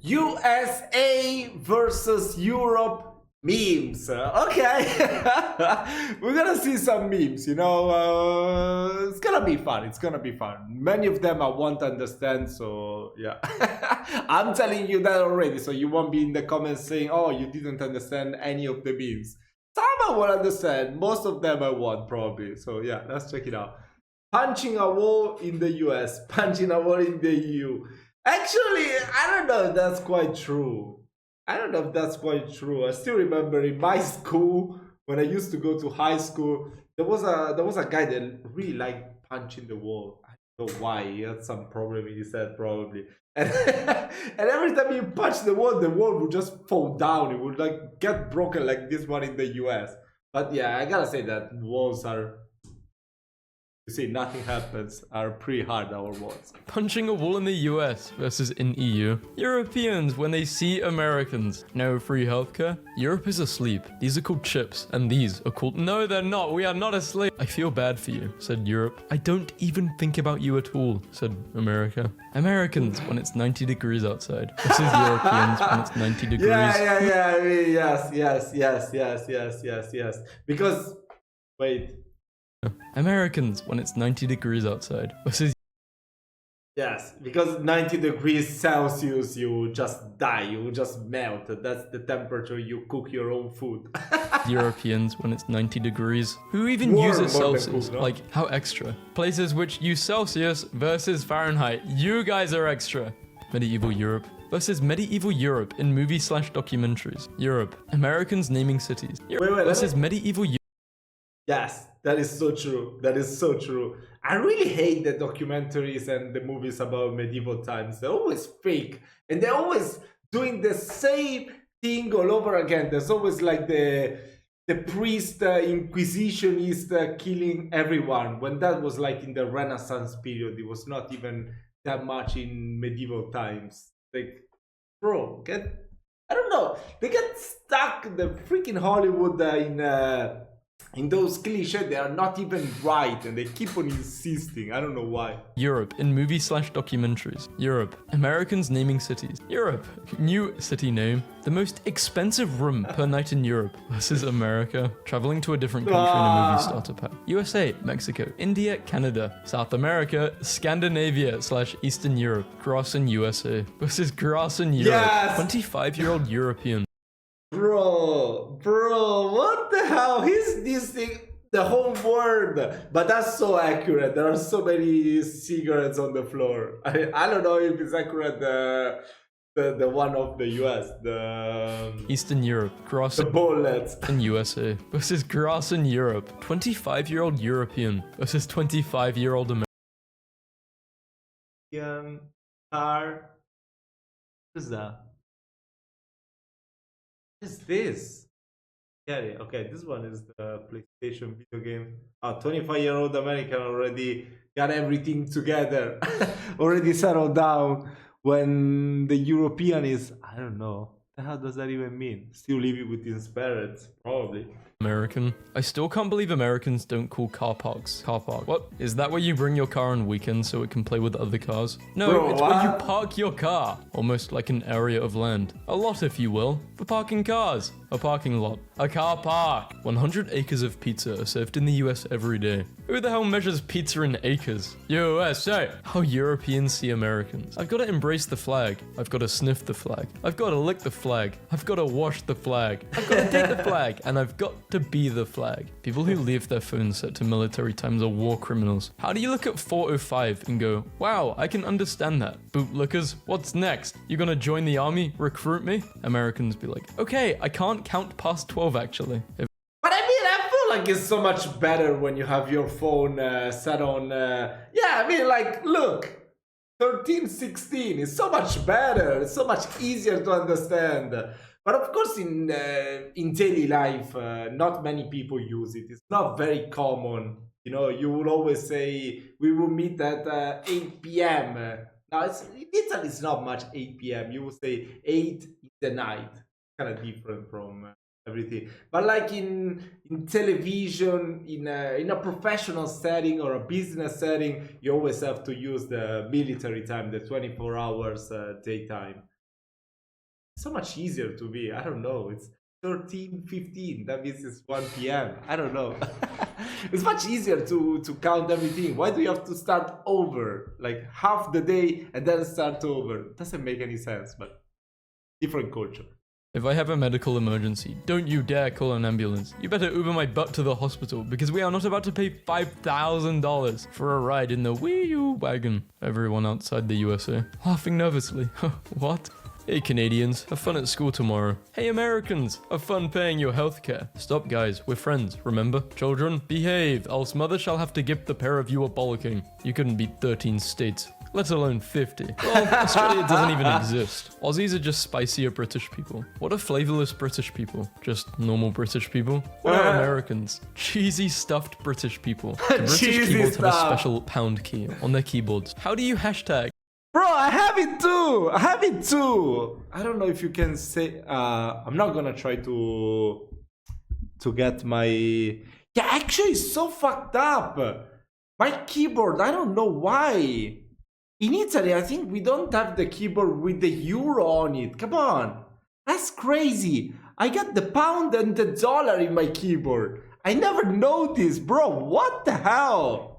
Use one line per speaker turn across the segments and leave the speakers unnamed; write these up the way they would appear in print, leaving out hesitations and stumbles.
USA versus Europe memes. Okay, we're gonna see some memes. It's gonna be fun. It's gonna be fun. Many of them I won't understand. So yeah, I'm telling you that already. So you won't be in the comments saying, "Oh, you didn't understand any of the memes." Some I will understand. Most of them I won't probably. So yeah, let's check it out. Punching a wall in the US, punching a wall in the EU. Actually, I don't know if that's quite true. I still remember in my school, when I used to go to high school, there was a guy that really liked punching the wall. I don't know why. He had some problem in his head probably. And, and every time he punched the wall would just fall down. It would like get broken like this one in the US. But yeah, I gotta say that walls are, you see, nothing happens, are pretty hard, our walls.
Punching a wall in the US versus in EU. Europeans, when they see Americans. No free healthcare? Europe is asleep. These are called chips, and these are called— No, they're not. We are not asleep. I feel bad for you, said Europe. I don't even think about you at all, said America. Americans, when it's 90 degrees outside. Versus Europeans, when it's 90 degrees.
Yeah. I mean, yes. Because, wait.
Americans, when it's 90 degrees outside. Versus
Yes, because 90 degrees Celsius, you just die, you just melt. That's the temperature you cook your own food.
Europeans, when it's 90 degrees. Who even uses Celsius? Like, how extra? Places which use Celsius versus Fahrenheit. You guys are extra. Medieval Europe versus medieval Europe in movie/documentaries. Europe. Americans naming cities. Europe versus medieval Europe.
Yes, that is so true. That is so true. I really hate the documentaries and the movies about medieval times. They're always fake, and they're always doing the same thing all over again. There's always like the priest, inquisitionist killing everyone. When that was like in the Renaissance period, it was not even that much in medieval times. Like, bro, I don't know. They get stuck the freaking Hollywood in those cliches. They are not even right, and they keep on insisting. I don't know why.
Europe in movie/documentaries. Europe. Americans naming cities. Europe. New city name. The most expensive room per night in Europe versus America. Traveling to a different country in a movie starter pack. USA, Mexico, India, Canada, South America, Scandinavia/Eastern Europe. Grass in USA versus grass in Europe.
Yes!
25-year-old European.
Bro, what the hell? He's this thing, the whole word. But that's so accurate. There are so many cigarettes on the floor. I don't know if it's accurate, the one of the US, the
Eastern Europe, grass
the bullets
in USA versus grass in Europe. 25-year-old European versus 25-year-old
American car. What is that? What is this? Yeah, okay, this one is the PlayStation video game. 25-year-old American already got everything together, already settled down. When the European is, I don't know, the hell does that even mean? Still living with his parents, probably.
American. I still can't believe Americans don't call car parks car park. What? Is that where you bring your car on weekends so it can play with other cars? No,
Bro,
it's where you park your car. Almost like an area of land. A lot, if you will, for parking cars. A parking lot. A car park. 100 acres of pizza are served in the US every day. Who the hell measures pizza in acres? USA. How Europeans see Americans. I've got to embrace the flag. I've got to sniff the flag. I've got to lick the flag. I've got to wash the flag. I've got to take the flag. And I've got to be the flag. People who leave their phones set to military times are war criminals. How do you look at 4:05 and go, wow, I can understand that. Bootlickers, what's next? You gonna join the army? Recruit me? Americans be like, okay, I can't count past 12 actually.
But I mean, I feel like it's so much better when you have your phone set on, yeah, I mean, like, look, 13, 16 is so much better. It's so much easier to understand. But of course, in daily life, not many people use it. It's not very common. You know, you will always say, we will meet at 8 p.m. Now, in Italy, it's not much 8 p.m. You will say 8 in the night. Kind of different from everything. But like in television, in a professional setting or a business setting, you always have to use the military time, the 24 hours daytime. so much easier to be. I don't know. It's 13:15. That means it's 1 p.m. I don't know. It's much easier to count everything. Why do you have to start over? Like half the day and then start over? Doesn't make any sense, but different culture.
If I have a medical emergency, don't you dare call an ambulance. You better Uber my butt to the hospital because we are not about to pay $5,000 for a ride in the Wii U wagon. Everyone outside the USA laughing nervously. What? Hey Canadians, have fun at school tomorrow. Hey Americans, have fun paying your healthcare. Stop guys, we're friends, remember? Children, behave, else mother shall have to gift the pair of you a bollocking. You couldn't beat 13 states, let alone 50. Well, Australia doesn't even exist. Aussies are just spicier British people. What are flavorless British people? Just normal British people? What are Americans? Cheesy stuffed British people. The British keyboards have a special pound key on their keyboards. How do you hashtag?
Bro, I have it too. I have it too. I don't know if you can say. I'm not gonna try to get my. Yeah, actually, it's so fucked up. My keyboard. I don't know why. In Italy, I think we don't have the keyboard with the euro on it. Come on, that's crazy. I got the pound and the dollar in my keyboard. I never noticed, bro. What the hell?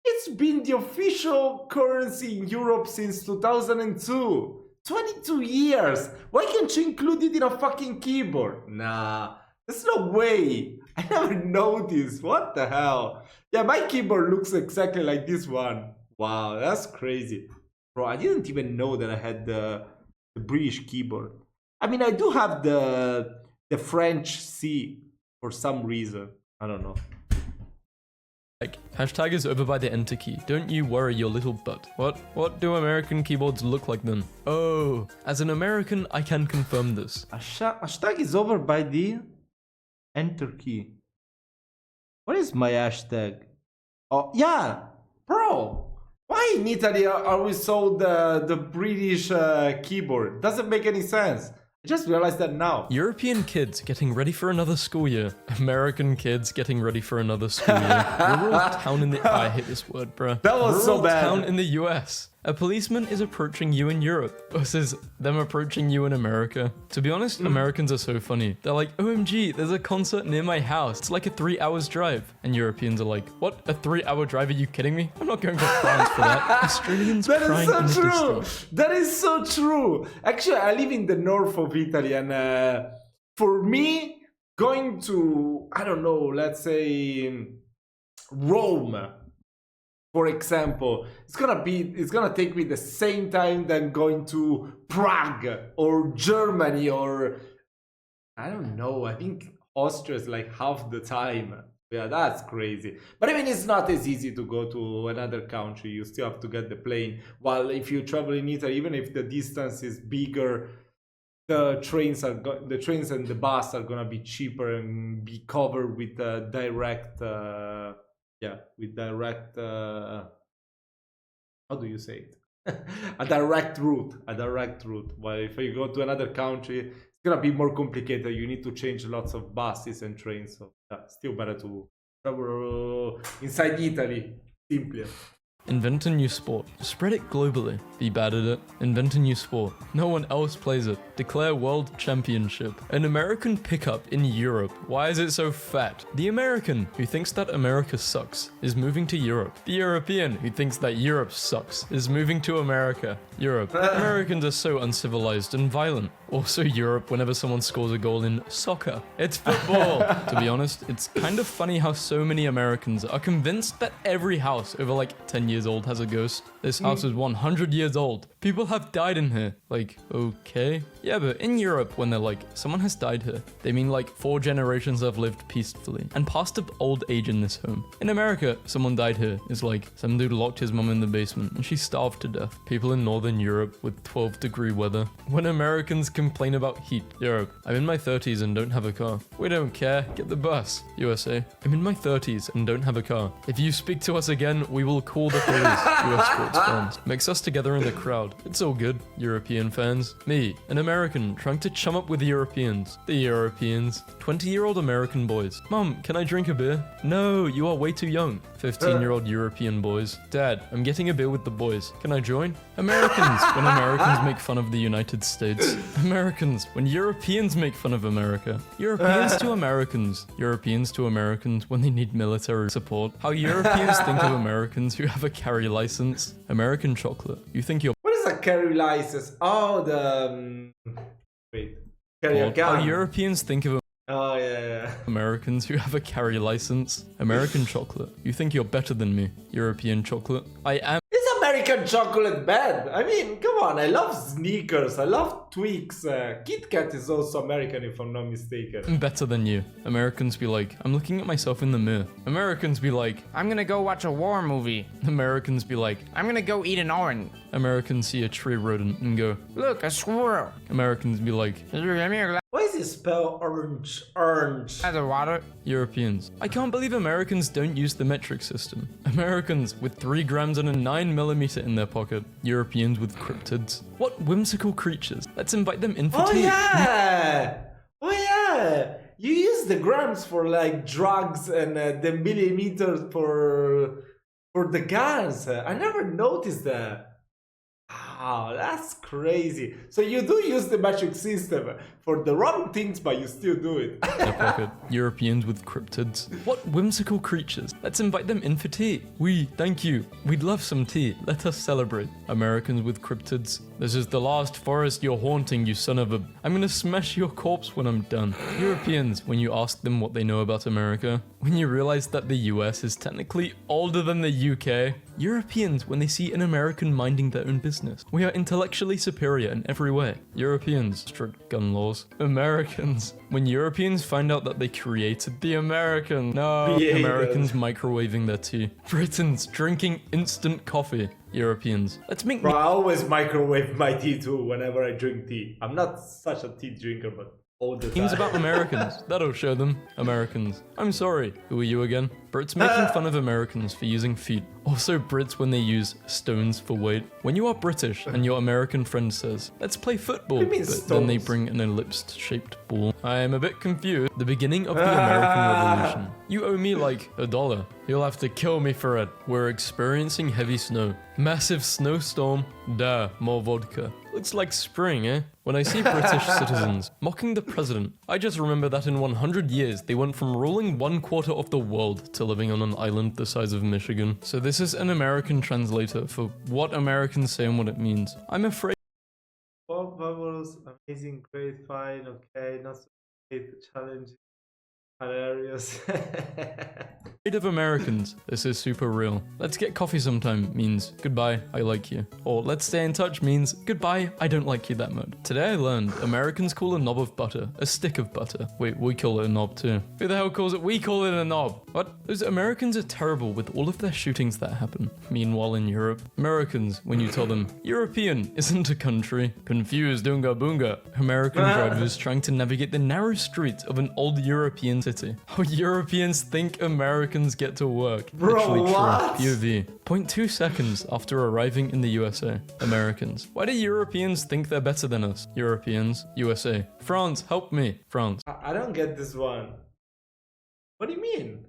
It's been the official currency in Europe since 2002. 22 years. Why can't you include it in a fucking keyboard? Nah, there's no way. I never noticed. What the hell? Yeah, my keyboard looks exactly like this one. Wow, that's crazy. Bro, I didn't even know that I had the British keyboard. I mean, I do have the French C for some reason. I don't know.
Hashtag is over by the enter key. Don't you worry your little butt. What do American keyboards look like then? Oh, as an American, I can confirm this.
Hashtag is over by the enter key. What is my hashtag? Oh, yeah. Bro, why in Italy are we sold the British keyboard? Doesn't make any sense. I just realized that now.
European kids getting ready for another school year. American kids getting ready for another school year. Rural town in the... I hate this word, bruh.
That was so bad.
Rural town in the US. A policeman is approaching you in Europe versus them approaching you in America. To be honest, Americans are so funny. They're like, OMG, there's a concert near my house. It's like a 3 hours drive. And Europeans are like, what? A 3 hour drive? Are you kidding me? I'm not going to France for that. Australians crying in the distance.
That is so true. Actually, I live in the north of Italy, and for me, going to, I don't know, let's say Rome, for example, it's gonna take me the same time than going to Prague or Germany or I don't know. I think Austria is like half the time. Yeah, that's crazy. But I mean, it's not as easy to go to another country. You still have to get the plane. While if you travel in Italy, even if the distance is bigger, the trains and the bus are gonna be cheaper and be covered with direct. How do you say it? a direct route. While if you go to another country, it's gonna be more complicated. You need to change lots of buses and trains. So still better to travel inside Italy. Simpler.
Invent a new sport. Spread it globally. Be bad at it. Invent a new sport. No one else plays it. Declare world championship. An American pickup in Europe. Why is it so fat? The American who thinks that America sucks is moving to Europe. The European who thinks that Europe sucks is moving to America. Europe. Americans are so uncivilized and violent. Also Europe whenever someone scores a goal in soccer. It's football. To be honest, it's kind of funny how so many Americans are convinced that every house over like 10 years old has a ghost. This house is 100 years old. People have died in here. Like, okay. Yeah, but in Europe, when they're like, someone has died here, they mean like 4 generations have lived peacefully and passed of old age in this home. In America, someone died here is like, some dude locked his mom in the basement and she starved to death. People in Northern Europe with 12-degree weather. When Americans complain about heat. Europe. I'm in my 30s and don't have a car. We don't care. Get the bus. USA. I'm in my 30s and don't have a car. If you speak to us again, we will call the police. US sports fans. Mix us together in the crowd. world. It's all good, European fans. Me, an American, trying to chum up with the Europeans. The Europeans. 20-year-old American boys. Mom, can I drink a beer? No, you are way too young. 15-year-old European boys. Dad, I'm getting a beer with the boys. Can I join? Americans, when Americans make fun of the United States. Americans, when Europeans make fun of America. Europeans to Americans. Europeans to Americans when they need military support. How Europeans think of Americans who have a carry license. American chocolate. You think you're
What is a carry license? Oh, the... Wait. Carry a
How
gun.
Europeans think of
Oh, yeah.
Americans who have a carry license. American chocolate. You think you're better than me. European chocolate. I am
Is American chocolate bad? I mean, come on, I love Snickers, I love Twix. Kit Kat is also American if I'm not mistaken.
better than you. Americans be like, I'm looking at myself in the mirror. Americans be like,
I'm gonna go watch a war movie.
Americans be like,
I'm gonna go eat an orange.
Americans see a tree rodent and go,
Look, a squirrel.
Americans be like,
Here, give me a glass
Why is it spelled orange? Orange.
of water.
Europeans. I can't believe Americans don't use the metric system. Americans with 3 grams and a 9mm in their pocket. Europeans with cryptids. What whimsical creatures. Let's invite them in for
Oh
tea.
yeah! Oh yeah! You use the grams for like drugs and the millimeters for the guns. I never noticed that. Wow, that's crazy. So you do use the metric system for the wrong things, but you still do it.
Their pocket. Europeans with cryptids. What whimsical creatures. Let's invite them in for tea. Thank you. We'd love some tea. Let us celebrate. Americans with cryptids. This is the last forest you're haunting, you son of a... I'm gonna smash your corpse when I'm done. Europeans, when you ask them what they know about America. When you realize that the US is technically older than the UK. Europeans, when they see an American minding their own business. We are intellectually superior in every way. Europeans, strict gun laws. Americans, when Europeans find out that they created the American. No,
Created.
Americans microwaving their tea. Britons drinking instant coffee. Europeans, let's make
Bro, I always microwave my tea too whenever I drink tea. I'm not such a tea drinker, but all the
memes
time.
about Americans. That'll show them. Americans. I'm sorry. Who are you again? Brits making fun of Americans for using feet. Also Brits when they use stones for weight. When you are British and your American friend says, let's play football,
What do you mean
but then they
stones?
bring an ellipse-shaped ball. I am a bit confused. The beginning of the American Revolution. You owe me like $1. You'll have to kill me for it. We're experiencing heavy snow. Massive snowstorm. Duh, more vodka. Looks like spring, eh? When I see British citizens mocking the president, I just remember that in 100 years, they went from ruling 1/4 of the world to living on an island the size of Michigan. So this is an American translator for what Americans say and what it means. I'm afraid
Pop bubbles, amazing, great, fine, okay, not so great, challenging, hilarious.
of Americans. This is super real. Let's get coffee sometime means goodbye, I like you. Or let's stay in touch means goodbye, I don't like you that much. Today I learned Americans call a knob of butter a stick of butter. Wait, we call it a knob too. Who the hell calls it? We call it a knob. What? Those Americans are terrible with all of their shootings that happen. Meanwhile in Europe, Americans, when you tell them European isn't a country, confused oonga boonga. American drivers trying to navigate the narrow streets of an old European city. How Europeans think Americans get to work.
Bro,
Literally
what?
true. POV. 0.2 seconds after arriving in the USA. Americans. Why do Europeans think they're better than us? Europeans. USA. France, help me. France.
I don't get this one. What do you mean?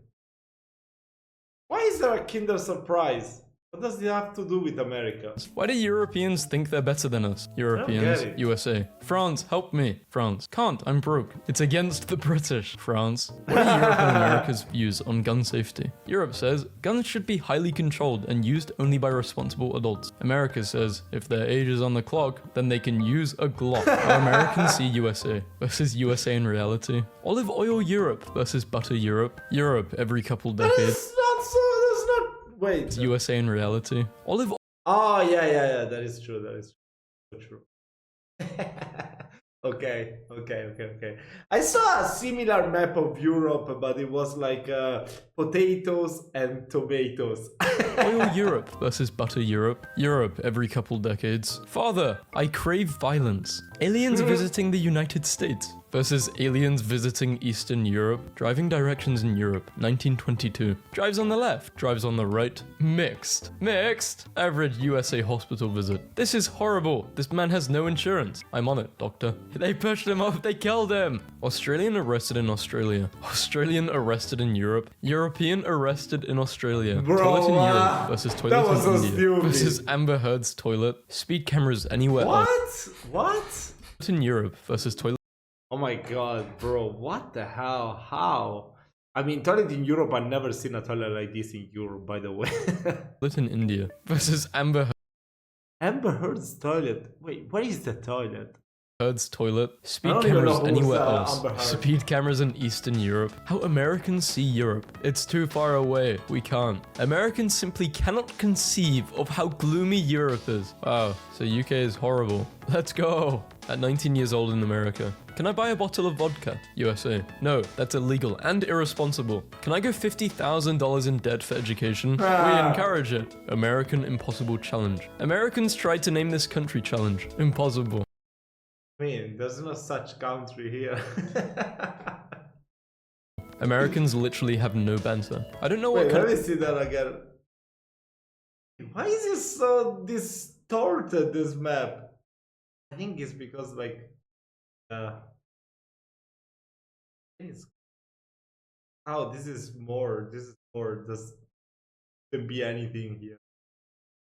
Why is there a Kinder Surprise? What does it have to do with America?
Why do Europeans think they're better than us? Europeans.
get it.
USA. France, help me. France. Can't, I'm broke. It's against the British. France. What are Europe and America's views on gun safety? Europe says guns should be highly controlled and used only by responsible adults. America says if their age is on the clock, then they can use a Glock. How Americans see USA versus USA in reality. Olive oil Europe versus butter Europe. Europe every couple decades.
That's not so, that's not... Wait.
USA in reality. Olive
Oh, yeah, that is true, that is true. Okay. I saw a similar map of Europe, but it was like potatoes and tomatoes.
oil Europe versus butter Europe. Europe every couple decades. Father, I crave violence. Aliens visiting the United States versus aliens visiting Eastern Europe. Driving directions in Europe, 1922. Drives on the left, drives on the right. Mixed. Mixed? Average USA hospital visit. This is horrible. This man has no insurance. I'm on it, doctor. They pushed him off, they killed him. Australian arrested in Australia. Australian arrested in Europe. European arrested in Australia.
Bro,
toilet in Europe versus
that
toilet
was
in
so
India
stupid.
versus Amber Heard's toilet. Speed cameras anywhere else.
What?
In Europe versus toilet
Oh my god, bro, what the hell? How? I mean, toilet in Europe, I've never seen a toilet like this in Europe, by the way.
in India versus Amber
Amber Heard's toilet. Wait, what is the toilet?
Heard's toilet. Speed
don't even
cameras
know who's,
anywhere
Amber
else.
Heard.
Speed cameras in Eastern Europe. How Americans see Europe. It's too far away. We can't. Americans simply cannot conceive of how gloomy Europe is. Wow, so UK is horrible. Let's go. At 19 years old in America. Can I buy a bottle of vodka? USA. No, that's illegal and irresponsible. Can I go $50,000 in debt for education? We encourage it. American Impossible Challenge. Americans tried to name this country challenge. Impossible.
I mean, there's no such country here.
Americans literally have no banter. I don't know what
Wait,
kind
let me see that again. Why is it so distorted, this map? I think it's because, like, this is more, doesn't be anything here.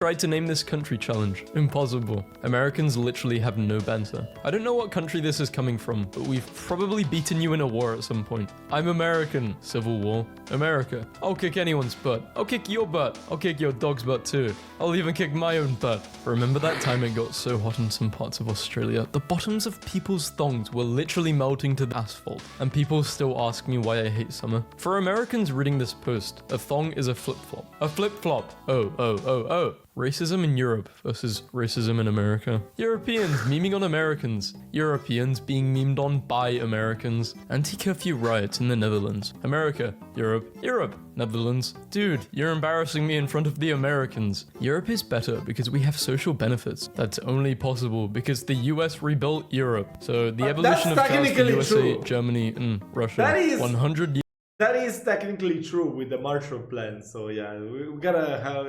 tried to name this country challenge. Impossible. Americans literally have no banter. I don't know what country this is coming from, but we've probably beaten you in a war at some point. I'm American. Civil War. America. I'll kick anyone's butt. I'll kick your butt. I'll kick your dog's butt too. I'll even kick my own butt. Remember that time it got so hot in some parts of Australia? The bottoms of people's thongs were literally melting to the asphalt, and people still ask me why I hate summer. For Americans reading this post, a thong is a flip-flop. A flip-flop. Oh. Racism in Europe versus racism in America. Europeans memeing on Americans. Europeans being memed on by Americans. Anti-curfew riots in the Netherlands. America. Europe. Netherlands. Dude, you're embarrassing me in front of the Americans. Europe is better because we have social benefits. That's only possible because the US rebuilt Europe. So the evolution of cars to
technically
USA,
true.
Germany, and Russia.
That is-
100 years.
That is technically true with the Marshall Plan, so yeah, we gotta have...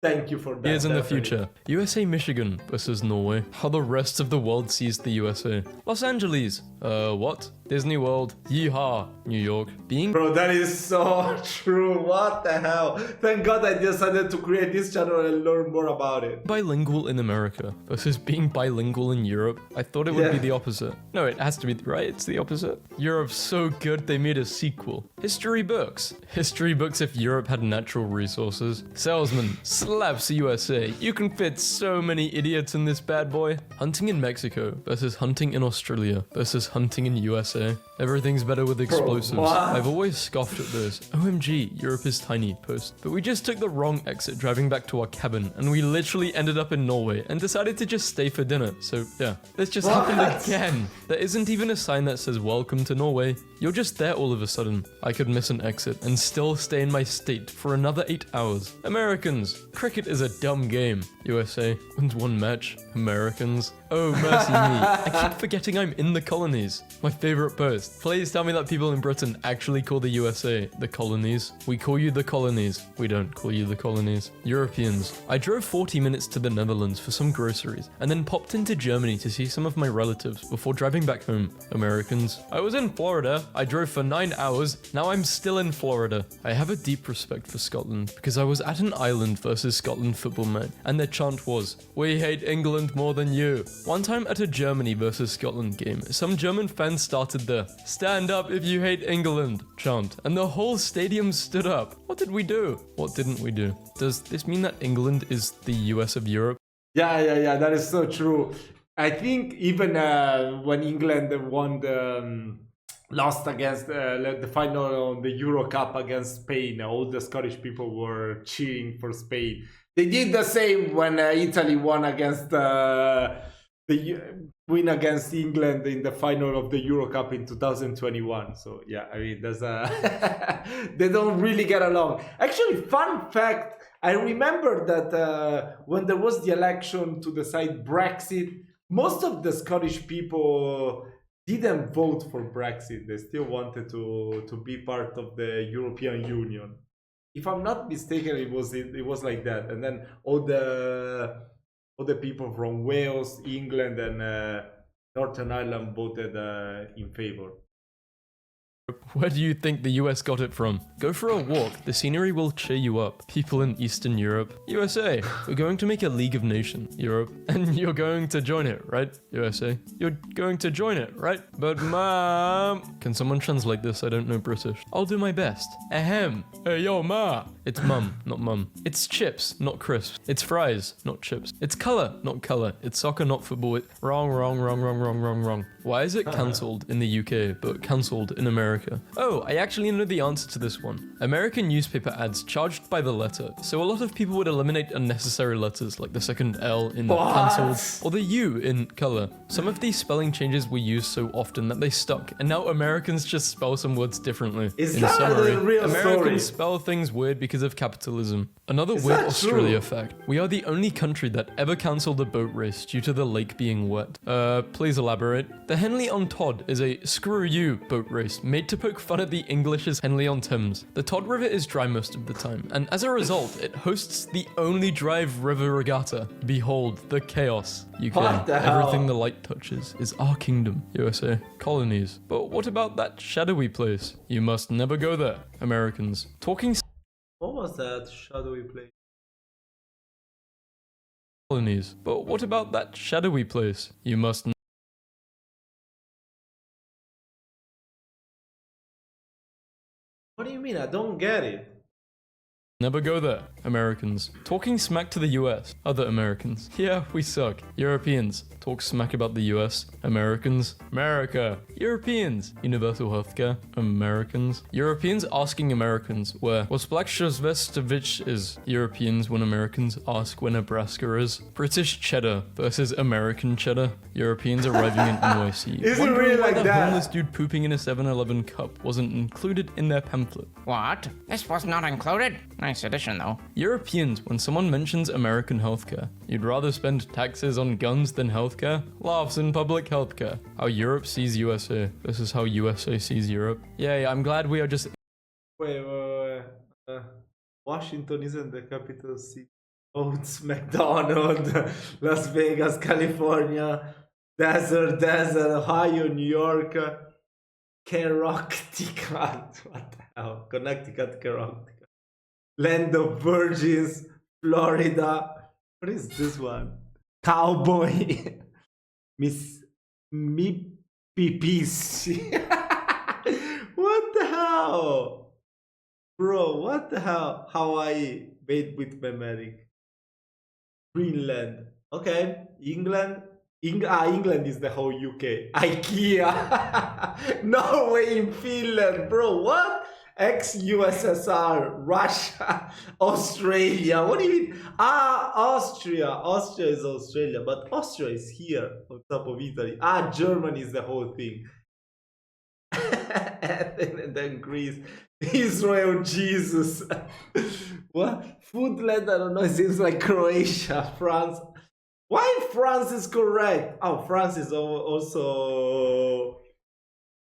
Thank you for that.
Years in the
definitely.
future. USA Michigan versus Norway. How the rest of the world sees the USA. Los Angeles. What? Disney World. Yeehaw. New York. Being
Bro, that is so true. What the hell? Thank God I decided to create this channel and learn more about it.
bilingual in America versus being bilingual in Europe. I thought it would be the opposite. No, it has to be, right? It's the opposite. Europe's so good they made a sequel. History books. History books if Europe had natural resources. Salesman. Slaps the USA. You can fit so many idiots in this bad boy. Hunting in Mexico versus hunting in Australia versus hunting in USA. Everything's better with explosives.
what?
I've always scoffed at those. OMG, Europe is tiny post. But we just took the wrong exit driving back to our cabin and we literally ended up in Norway and decided to just stay for dinner. So yeah, this just happened again. There isn't even a sign that says welcome to Norway. You're just there all of a sudden. I could miss an exit and still stay in my state for another 8 hours. Americans. Cricket is a dumb game. USA wins one match. Americans. Oh, mercy me. I keep forgetting I'm in the colonies. My favorite post. Please tell me that people in Britain actually call the USA the colonies. We call you the colonies. We don't call you the colonies. Europeans. I drove 40 minutes to the Netherlands for some groceries and then popped into Germany to see some of my relatives before driving back home. Americans. I was in Florida. I drove for 9 hours. Now I'm still in Florida. I have a deep respect for Scotland because I was at an Ireland versus Scotland football match and their chant was, "We hate England more than you." One time at a Germany versus Scotland game, some German fans started the "Stand up if you hate England" chant, and the whole stadium stood up. What did we do? What didn't we do? Does this mean that England is the US of Europe?
Yeah, that is so true. I think even when England won the... lost against the final on the Euro Cup against Spain, all the Scottish people were cheering for Spain. They did the same when Italy won against win against England in the final of the Euro Cup in 2021. So yeah, I mean, there's they don't really get along. Actually, fun fact, I remember that when there was the election to decide Brexit, most of the Scottish people didn't vote for Brexit. They still wanted to be part of the European Union. If I'm not mistaken, it was like that. And then all the people from Wales, England, and Northern Ireland voted in favor.
Where do you think the US got it from? Go for a walk, the scenery will cheer you up. People in Eastern Europe. USA, we're going to make a League of Nations. Europe, and you're going to join it, right? USA, you're going to join it, right? But mom... Can someone translate this? I don't know British. I'll do my best. Ahem. Hey yo ma. It's mum, not mum. It's chips, not crisps. It's fries, not chips. It's color, not color. It's soccer, not football. Wrong. Why is it cancelled in the UK, but cancelled in America? Oh, I actually know the answer to this one. American newspaper ads charged by the letter, so a lot of people would eliminate unnecessary letters like the second L in cancelled or the U in color. Some of these spelling changes were used so often that they stuck, and now Americans just spell some words differently.
In summary, the real
Americans
story?
spell things weird because of capitalism. Another
Is
weird
that
Australia
true?
fact. We are the only country that ever cancelled a boat race due to the lake being wet. Please elaborate. The Henley-on-Todd is a screw you boat race made to poke fun at the English's Henley-on-Thames. The Todd River is dry most of the time, and as a result, it hosts the only dry river regatta. Behold, the chaos. UK.
What the hell?
Everything the light touches is our kingdom. USA. Colonies. But what about that shadowy place? You must never go there. Americans. Talking
What was that shadowy place?
colonies. But what about that shadowy place? You must
What do you mean? I don't get it.
never go there. Americans. Talking smack to the US. Other Americans. Yeah, we suck. Europeans. Talk smack about the US. Americans. America. Europeans. Universal healthcare. Americans. Europeans asking Americans where Wasplakshozvestovich is. Europeans when Americans ask where Nebraska is. British cheddar versus American cheddar. Europeans arriving in NYC.
Is it
Wondering
really
why
like
the
that?
homeless dude pooping in a 7-Eleven cup wasn't included in their pamphlet.
What? This was not included? Nice addition, though.
Europeans, when someone mentions American healthcare, you'd rather spend taxes on guns than healthcare? Laughs in public healthcare. How Europe sees USA versus how USA sees Europe. Yay, I'm glad we are just...
Wait. Washington isn't the capital city. Oats, McDonald's, Las Vegas, California, Desert, Ohio, New York, Connecticut. What the hell? Connecticut. Land of Virgins, Florida. What is this one? Cowboy. Miss Mississippi. What the hell? Bro, what the hell? Hawaii, made with memetic. Greenland. Okay. England. England is the whole UK. IKEA. Norway in Finland. Bro, what? Ex-USSR, Russia, Australia. What do you mean? Austria. Austria is Australia, but Austria is here on top of Italy. Germany is the whole thing. And then Greece, Israel, Jesus. What? Foodland, I don't know. It seems like Croatia, France. Why France is correct? Oh, France is also...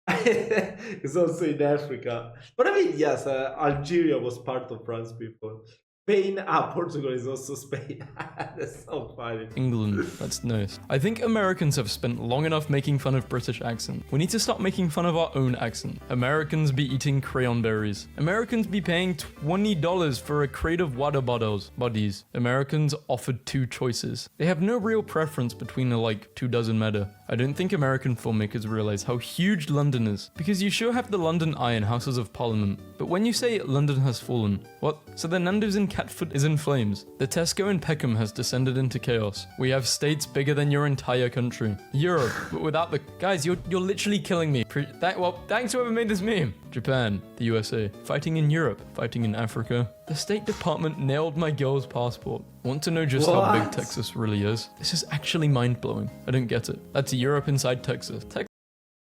it's also in Africa. But I mean, yes, Algeria was part of France before. Spain, Portugal is also Spain. That's so funny.
England. That's nice. I think Americans have spent long enough making fun of British accent. We need to stop making fun of our own accent. Americans be eating crayon berries. Americans be paying $20 for a crate of water bodies. Americans offered two choices. They have no real preference between like 2 dozen matter. I don't think American filmmakers realize how huge London is, because you sure have the London Eye and Houses of Parliament, but when you say London has fallen, what? So the Nando's in Catford is in flames. The Tesco in Peckham has descended into chaos. We have states bigger than your entire country. Europe, but without the... Guys, you're literally killing me. Well, thanks whoever made this meme. Japan, the USA, fighting in Europe, fighting in Africa. The State Department nailed my girl's passport. Want to know just how big
What?
Texas really is? This is actually mind-blowing. I don't get it. That's Europe inside Texas.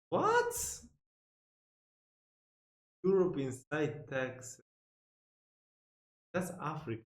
What? Europe inside Texas. That's Africa.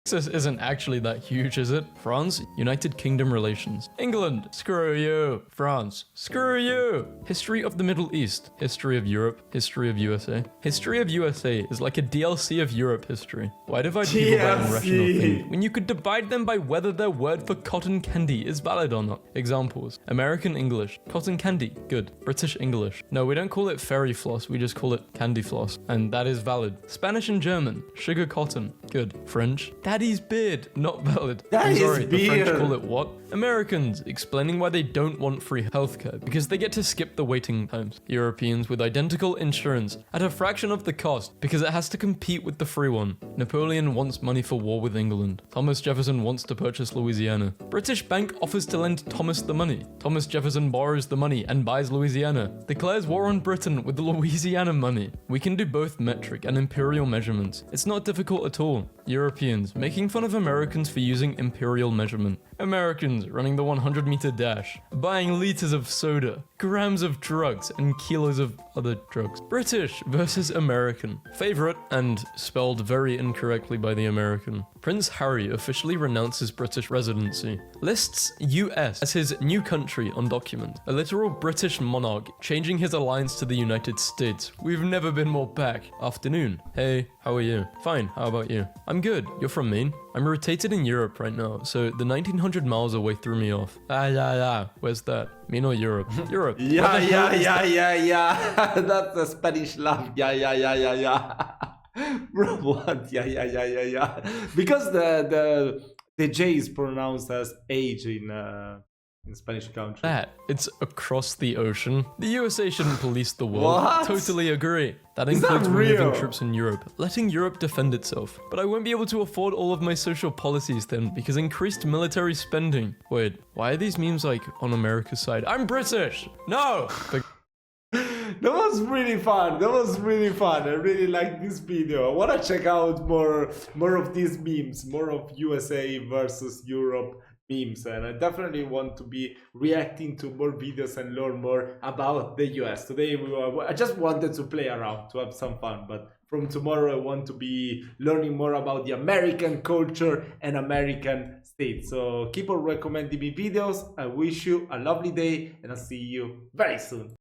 Texas isn't actually that huge, is it? France, United Kingdom relations. England, screw you. France, screw you. History of the Middle East, history of Europe, history of USA. History of USA is like a DLC of Europe history. Why divide people by irrational things when you could divide them by whether their word for cotton candy is valid or not? Examples: American English, cotton candy, good. British English, no, we don't call it fairy floss, we just call it candy floss, and that is valid. Spanish and German, sugar cotton, good. French, daddy's beard, not valid. I'm sorry, the French call it what? Americans, explaining why they don't want free healthcare because they get to skip the waiting times. Europeans with identical insurance at a fraction of the cost because it has to compete with the free one. Napoleon wants money for war with England. Thomas Jefferson wants to purchase Louisiana. British bank offers to lend Thomas the money. Thomas Jefferson borrows the money and buys Louisiana. Declares war on Britain with the Louisiana money. We can do both metric and imperial measurements. It's not difficult at all. Europeans making fun of Americans for using imperial measurement. Americans running the 100-meter dash, buying liters of soda, grams of drugs, and kilos of other drugs. British versus American. Favorite, and spelled very incorrectly by the American. Prince Harry officially renounces British residency. Lists US as his new country on document. A literal British monarch changing his alliance to the United States. We've never been more back. Afternoon. Hey, how are you? Fine, how about you? I'm good. You're from Maine? I'm rotated in Europe right now, so the 1900 miles away threw me off. Where's that? Maine or Europe? Europe.
Yeah. That's the Spanish laugh. Yeah. Bro, what? Yeah. Because the J is pronounced as age in Spanish country.
That, it's across the ocean. The USA shouldn't police the world.
What?
Totally agree. That
Is
includes
that real?
removing troops in Europe, letting Europe defend itself. But I won't be able to afford all of my social policies then, because increased military spending. Wait, why are these memes like on America's side? I'm British! No!
That was really fun. I really like this video. I want to check out more of these memes, more of USA versus Europe memes, and I definitely want to be reacting to more videos and learn more about the US. Today I just wanted to play around, to have some fun, but from tomorrow I want to be learning more about the American culture and American state. So keep on recommending me videos. I wish you a lovely day and I'll see you very soon.